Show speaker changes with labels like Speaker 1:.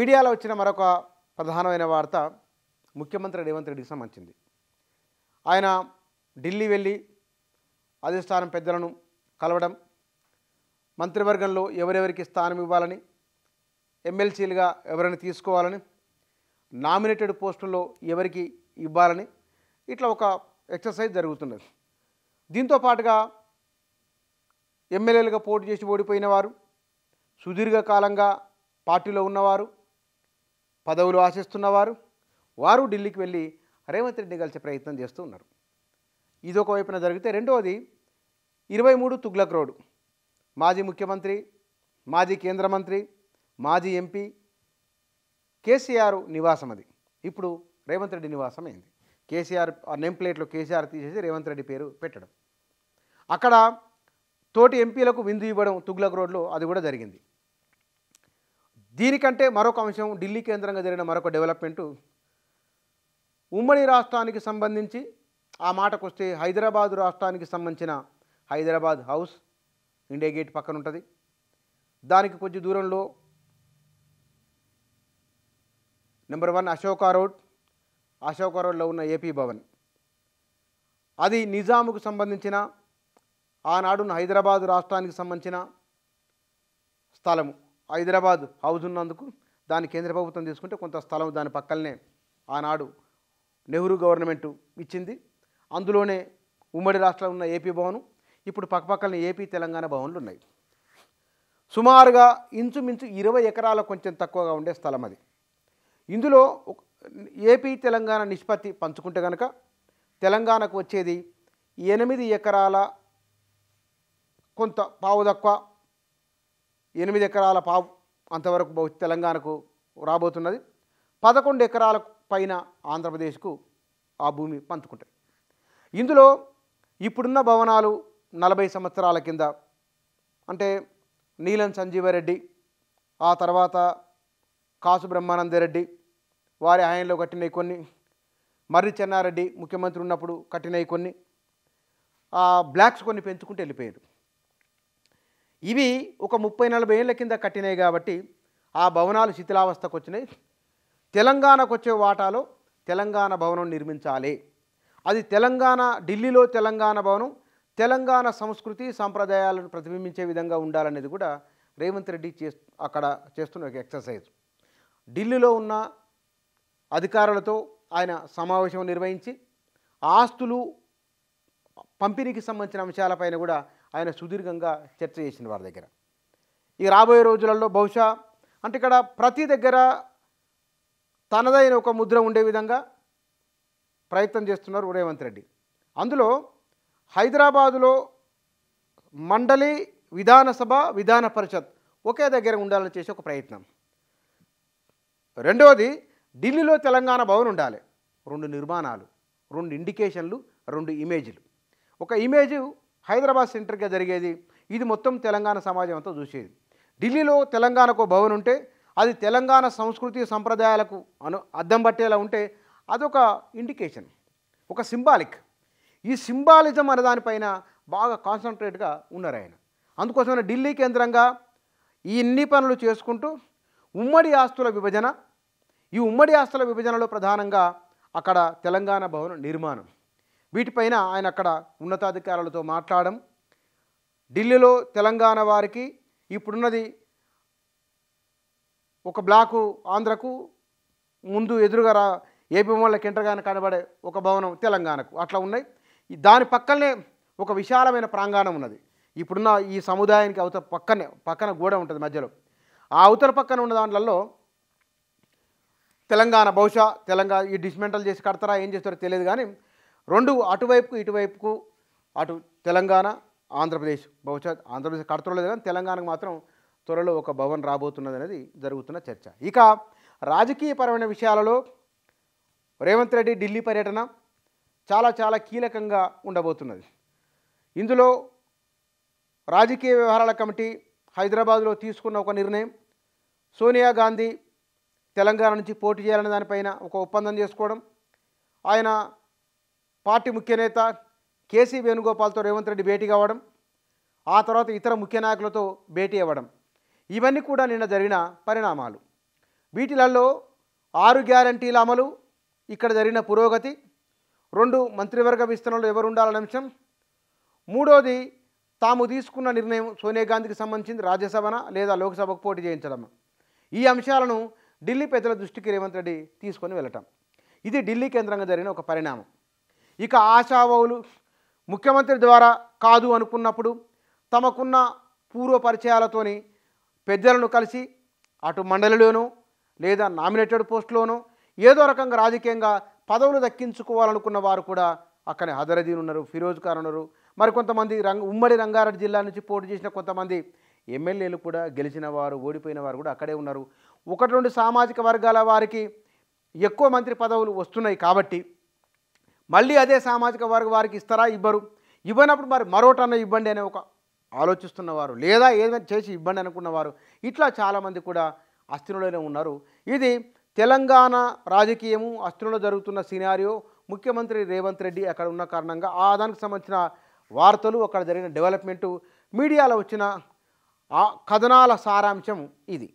Speaker 1: మీడియాలో వచ్చిన మరొక ప్రధానమైన వార్త ముఖ్యమంత్రి రేవంత్ రెడ్డికి సంబంధించింది. ఆయన ఢిల్లీ వెళ్ళి అధిష్టానం పెద్దలను కలవడం, మంత్రివర్గంలో ఎవరెవరికి స్థానం ఇవ్వాలని, ఎమ్మెల్సీలుగా ఎవరిని తీసుకోవాలని, నామినేటెడ్ పోస్టుల్లో ఎవరికి ఇవ్వాలని ఇట్లా ఒక ఎక్సర్సైజ్ జరుగుతున్నది. దీంతో పాటుగా ఎమ్మెల్యేలుగా పోటీ చేసి ఓడిపోయిన వారు, సుదీర్ఘకాలంగా పార్టీలో ఉన్నవారు, పదవులు ఆశిస్తున్నవారు, వారు ఢిల్లీకి వెళ్ళి రేవంత్ రెడ్డిని కలిసే ప్రయత్నం చేస్తూ ఉన్నారు. ఇదొక వైపున జరిగితే, రెండవది 23 తుగ్లక్ రోడ్, మాజీ ముఖ్యమంత్రి, మాజీ కేంద్ర మంత్రి, మాజీ ఎంపీ కేసీఆర్ నివాసం. అది ఇప్పుడు రేవంత్ రెడ్డి నివాసం అయింది. కేసీఆర్ నేమ్ ప్లేట్లో కేసీఆర్ తీసేసి రేవంత్ రెడ్డి పేరు పెట్టడం, అక్కడ తోటి ఎంపీలకు విందు ఇవ్వడం తుగ్లక్ రోడ్లో, అది కూడా జరిగింది. దీనికంటే మరొక అంశం, ఢిల్లీ కేంద్రంగా జరిగిన మరొక డెవలప్మెంటు, ఉమ్మడి రాష్ట్రానికి సంబంధించి ఆ మాటకు వస్తే హైదరాబాదు రాష్ట్రానికి సంబంధించిన హైదరాబాద్ హౌస్ ఇండియా గేట్ పక్కన ఉంటుంది. దానికి కొంచెం దూరంలో నెంబర్ 1 అశోకా రోడ్లో ఉన్న ఏపీ భవన్, అది నిజాముకు సంబంధించిన ఆనాడున్న హైదరాబాదు రాష్ట్రానికి సంబంధించిన స్థలము. హైదరాబాద్ హౌస్ ఉన్నందుకు దాన్ని కేంద్ర ప్రభుత్వం తీసుకుంటే కొంత స్థలం దాని పక్కనే ఆనాడు నెహ్రూ గవర్నమెంట్ ఇచ్చింది. అందులోనే ఉమ్మడి రాష్ట్రంలో ఉన్న ఏపీ భవను, ఇప్పుడు పక్కపక్కనే ఏపీ తెలంగాణ భవన్లు ఉన్నాయి. సుమారుగా ఇంచుమించు 20 ఎకరాల కొంచెం తక్కువగా ఉండే స్థలం అది. ఇందులో ఏపీ తెలంగాణ నిష్పత్తి పంచుకుంటే కనుక తెలంగాణకు వచ్చేది 8 ఎకరాల కొంత పావు తక్కువ, 8 ఎకరాల పావు అంతవరకు తెలంగాణకు రాబోతున్నది. 11 ఎకరాల పైన ఆంధ్రప్రదేశ్కు ఆ భూమి పంచుకుంటాయి. ఇందులో ఇప్పుడున్న భవనాలు 40 సంవత్సరాల కింద, అంటే నీలం సంజీవరెడ్డి, ఆ తర్వాత కాసు బ్రహ్మానందరెడ్డి వారి హయాంలో కట్టినవి కొన్ని, మర్రి చెన్నారెడ్డి ముఖ్యమంత్రి ఉన్నప్పుడు కట్టినవి కొన్ని, బ్లాక్స్ కొన్ని పెంచుకుంటూ వెళ్ళిపోయారు. ఇవి ఒక 30-40 ఏళ్ళ కింద కట్టినాయి కాబట్టి ఆ భవనాలు శిథిలావస్థకు వచ్చినాయి. తెలంగాణకు వచ్చే వాటాలో తెలంగాణ భవనం నిర్మించాలి. అది తెలంగాణ, ఢిల్లీలో తెలంగాణ భవనం తెలంగాణ సంస్కృతి సంప్రదాయాలను ప్రతిబింబించే విధంగా ఉండాలనేది కూడా రేవంత్ రెడ్డి అక్కడ చేస్తున్న ఒక ఎక్సర్సైజ్. ఢిల్లీలో ఉన్న అధికారులతో ఆయన సమావేశం నిర్వహించి ఆస్తులు పంపిణీకి సంబంధించిన అంశాలపైన కూడా ఆయన సుదీర్ఘంగా చర్చ చేసిన వారి దగ్గర. ఇక రాబోయే రోజులలో బహుశా అంటే ఇక్కడ ప్రతి దగ్గర తనదైన ఒక ముద్ర ఉండే విధంగా ప్రయత్నం చేస్తున్నారు రేవంత్ రెడ్డి. అందులో హైదరాబాదులో మండలి, విధానసభ, విధాన పరిషత్ ఒకే దగ్గర ఉండాలని చేసే ఒక ప్రయత్నం. రెండవది, ఢిల్లీలో తెలంగాణ భవన్ ఉండాలి. 2 నిర్మాణాలు, 2 ఇండికేషన్లు, 2 ఇమేజ్లు. ఒక ఇమేజ్ హైదరాబాద్ సెంటర్గా జరిగేది, ఇది మొత్తం తెలంగాణ సమాజం అంతా చూసేది. ఢిల్లీలో తెలంగాణకు భవన్ ఉంటే అది తెలంగాణ సంస్కృతి సంప్రదాయాలకు అద్దం పట్టేలా ఉంటే అదొక ఇండికేషన్, ఒక సింబాలిక్. ఈ సింబాలిజం అనే దానిపైన బాగా కాన్సన్ట్రేట్గా ఉన్నారు ఆయన. అందుకోసమే ఢిల్లీ కేంద్రంగా ఈ ఇన్ని పనులు చేసుకుంటూ ఉమ్మడి ఆస్తుల విభజన, ఈ ఉమ్మడి ఆస్తుల విభజనలో ప్రధానంగా అక్కడ తెలంగాణ భవన్ నిర్మాణం, వీటిపైన ఆయన అక్కడ ఉన్నతాధికారులతో మాట్లాడడం. ఢిల్లీలో తెలంగాణ వారికి ఇప్పుడున్నది ఒక బ్లాకు ఆంధ్రకు, ముందు ఎదురుగా ఏపీ భవన్లకు ఎంటర్గానే కనబడే ఒక భవనం తెలంగాణకు, అట్లా ఉన్నాయి. దాని పక్కనే ఒక విశాలమైన ప్రాంగణం ఉన్నది. ఇప్పుడున్న ఈ సముదాయానికి పక్కన గోడ ఉంటుంది మధ్యలో. ఆ అవతల పక్కన ఉన్న దాంట్లలో తెలంగాణ, బహుశా తెలంగాణ ఈ డిస్మెంటల్ చేసి కడతారా ఏం చేస్తారో తెలియదు, కానీ 2 అటువైపుకు ఇటువైపుకు, అటు తెలంగాణ, ఆంధ్రప్రదేశ్, బహుశా ఆంధ్రప్రదేశ్ కడతారో లేదు కానీ తెలంగాణకు మాత్రం త్వరలో ఒక భవన్ రాబోతున్నది అనేది జరుగుతున్న చర్చ. ఇక రాజకీయపరమైన విషయాలలో రేవంత్ రెడ్డి ఢిల్లీ పర్యటన చాలా చాలా కీలకంగా ఉండబోతున్నది. ఇందులో రాజకీయ వ్యవహారాల కమిటీ హైదరాబాద్లో తీసుకున్న ఒక నిర్ణయం, సోనియా గాంధీ తెలంగాణ నుంచి పోటీ చేయాలనే దానిపైన ఒక ఒప్పందం చేసుకోవడం, ఆయన పార్టీ ముఖ్య నేత కేసీ వేణుగోపాల్తో రేవంత్ రెడ్డి భేటీ కావడం, ఆ తర్వాత ఇతర ముఖ్య నాయకులతో భేటీ అవ్వడం, ఇవన్నీ కూడా నిన్న జరిగిన పరిణామాలు. వీటిలలో 6 గ్యారంటీల అమలు, ఇక్కడ జరిగిన పురోగతి, 2 మంత్రివర్గ విస్తరణలో ఎవరు ఉండాలనే అంశం, 3వది తాము తీసుకున్న నిర్ణయం సోనియా గాంధీకి సంబంధించింది రాజ్యసభన లేదా లోక్సభకు పోటీ చేయించడం. ఈ అంశాలను ఢిల్లీ పెద్దల దృష్టికి రేవంత్ రెడ్డి తీసుకొని వెళ్ళటం. ఇది ఢిల్లీ కేంద్రంగా జరిగిన ఒక పరిణామం. ఇక ఆశావహులు ముఖ్యమంత్రి ద్వారా కాదు అనుకున్నప్పుడు తమకున్న పూర్వ పరిచయాలతోని పెద్దలను కలిసి అటు మండలిలోనో లేదా నామినేటెడ్ పోస్టులోనో ఏదో రకంగా రాజకీయంగా పదవులు దక్కించుకోవాలనుకున్న వారు కూడా అక్కడే హదరదీన్ ఉన్నారు, ఫిరోజ్ ఖాన్ ఉన్నారు, మరికొంతమంది ఉమ్మడి రంగారెడ్డి జిల్లా నుంచి పోటీ చేసిన కొంతమంది ఎమ్మెల్యేలు కూడా గెలిచిన వారు, ఓడిపోయిన వారు కూడా అక్కడే ఉన్నారు. 1-2 సామాజిక వర్గాల వారికి ఎక్కువ మంత్రి పదవులు వస్తున్నాయి కాబట్టి మళ్ళీ అదే సామాజిక వర్గ వారికి ఇస్తారా, ఇవ్వరు, ఇవ్వనప్పుడు మరి మరోటన్నా ఇవ్వండి అనే ఒక ఆలోచిస్తున్నవారు, లేదా ఏదైనా చేసి ఇబ్బంది అనుకున్నవారు, ఇట్లా చాలామంది కూడా అస్థిరంలోనే ఉన్నారు. ఇది తెలంగాణ రాజకీయము అస్థిరంలో జరుగుతున్న సినారియో. ముఖ్యమంత్రి రేవంత్ రెడ్డి అక్కడ ఉన్న కారణంగా ఆ దానికి సంబంధించిన వార్తలు, అక్కడ జరిగిన డెవలప్మెంటు, మీడియాలో వచ్చిన ఆ కథనాల సారాంశం ఇది.